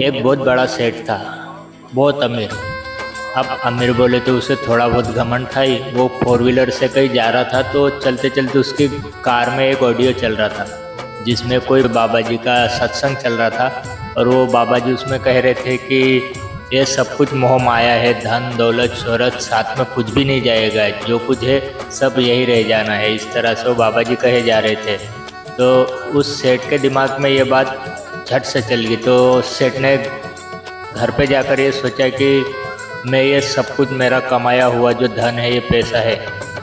एक बहुत बड़ा सेठ था, बहुत अमीर। अब अमीर बोले तो उसे थोड़ा बहुत घमंड था ही। वो 4 व्हीलर से कहीं जा रहा था तो चलते चलते उसकी कार में एक ऑडियो चल रहा था जिसमें कोई बाबा जी का सत्संग चल रहा था। और वो बाबा जी उसमें कह रहे थे कि ये सब कुछ मोह माया है, धन दौलत शोहरत साथ में कुछ भी नहीं जाएगा, जो कुछ है सब यही रह जाना है। इस तरह से वो बाबा जी कहे जा रहे थे। तो उस सेठ के दिमाग में ये बात झट से चल गई। तो सेठ ने घर पे जाकर ये सोचा कि मैं ये सब कुछ मेरा कमाया हुआ जो धन है, ये पैसा है,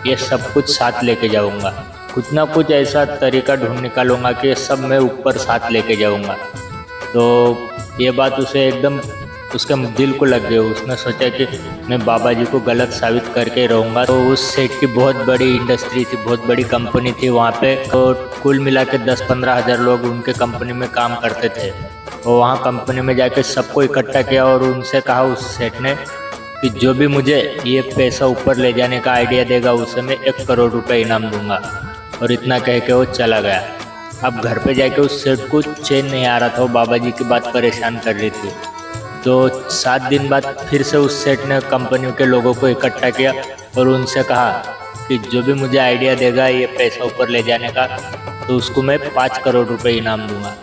ये सब कुछ साथ लेके जाऊंगा। कुछ ना कुछ ऐसा तरीका ढूंढ निकालूंगा कि ये सब मैं ऊपर साथ लेके जाऊंगा। तो ये बात उसे एकदम उसके दिल को लग गई। उसने सोचा कि मैं बाबा जी को गलत साबित करके रहूँगा। तो उस सेठ की बहुत बड़ी इंडस्ट्री थी, बहुत बड़ी कंपनी थी वहाँ पे। तो कुल मिला के 10-15 हज़ार लोग उनके कंपनी में काम करते थे। और वहाँ कंपनी में जाके सबको इकट्ठा किया और उनसे कहा उस सेठ ने कि जो भी मुझे ये पैसा ऊपर ले जाने का आइडिया देगा उसे मैं 1 करोड़ रुपए इनाम दूंगा। और इतना कह के वो चला गया। अब घर पे जाके उस सेठ को चैन नहीं आ रहा था, वो बाबा जी की बात परेशान कर रही थी। तो 7 दिन बाद फिर से उस सेठ ने कंपनी के लोगों को इकट्ठा किया और उनसे कहा कि जो भी मुझे आइडिया देगा ये पैसा ऊपर ले जाने का, तो उसको मैं 5 करोड़ रुपए इनाम दूंगा।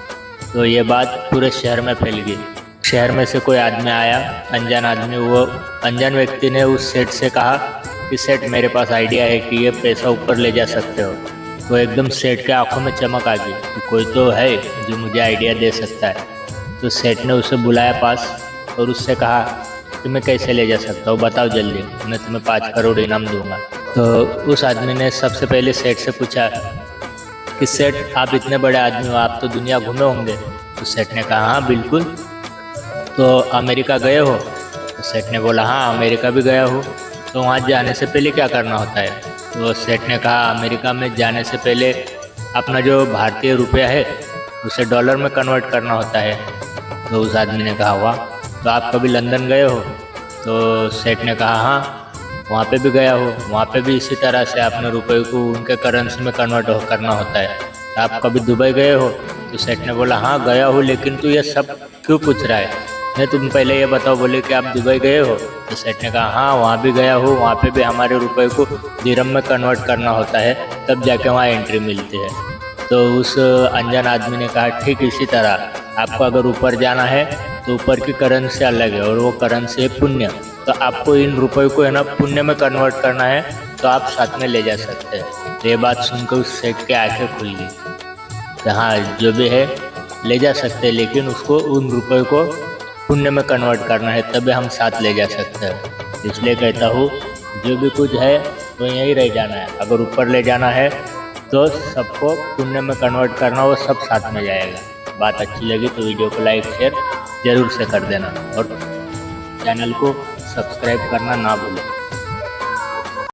तो ये बात पूरे शहर में फैल गई। शहर में से कोई आदमी आया, अनजान आदमी। वो अनजान व्यक्ति ने उस सेठ से कहा कि सेठ मेरे पास आइडिया है कि ये पैसा ऊपर ले जा सकते हो। तो एकदम सेठ के आंखों में चमक आ गई कि कोई तो है जो मुझे आइडिया दे सकता है। तो सेठ ने उसे बुलाया पास और उससे कहा कि मैं कैसे ले जा सकता हूँ, बताओ जल्दी, मैं तुम्हें 5 करोड़ इनाम दूंगा। तो उस आदमी ने सबसे पहले सेठ से पूछा कि सेठ आप इतने बड़े आदमी हो, आप तो दुनिया घूमे होंगे। तो सेठ ने कहा हाँ बिल्कुल। तो अमेरिका गए हो? तो सेठ ने बोला हाँ अमेरिका भी गया हो। तो वहाँ जाने से पहले क्या करना होता है? तो सेठ ने कहा अमेरिका में जाने से पहले अपना जो भारतीय रुपया है उसे डॉलर में कन्वर्ट करना होता है। तो उस आदमी ने कहा वाह, तो आप कभी लंदन गए हो? तो सेठ ने कहा हाँ वहाँ पे भी गया हो, वहाँ पे भी इसी तरह से अपने रुपये को उनके करेंसी में कन्वर्ट करना होता है। तो आप कभी दुबई गए हो? तो सेठ ने बोला हाँ गया हूँ, लेकिन तू ये सब क्यों पूछ रहा है? नहीं तुम पहले ये बताओ। बोले कि आप दुबई गए हो? तो सेठ ने कहा हाँ वहाँ भी गया हूँ, वहाँ पे भी हमारे रुपये को दिरहम में कन्वर्ट करना होता है, तब जाके वहाँ एंट्री मिलती है। तो उस अनजान आदमी ने कहा ठीक इसी तरह आपको अगर ऊपर जाना है तो ऊपर की करेंसी अलग है और वो करेंसी है पुण्य। तो आपको इन रुपयों को है ना पुण्य में कन्वर्ट करना है, तो आप साथ में ले जा सकते हैं। तो ये बात सुनकर उस सेठ की आंखें खुल गई कि हाँ जो भी है ले जा सकते हैं, लेकिन उसको उन रुपयों को पुण्य में कन्वर्ट करना है, तभी हम साथ ले जा सकते हैं। इसलिए कहता हूँ जो भी कुछ है वो यहीं रह जाना है, अगर ऊपर ले जाना है तो सबको पुण्य में कन्वर्ट करना, वो सब साथ में जाएगा। बात अच्छी लगी तो वीडियो को लाइक शेयर ज़रूर से कर देना और चैनल को सब्सक्राइब करना ना भूलें।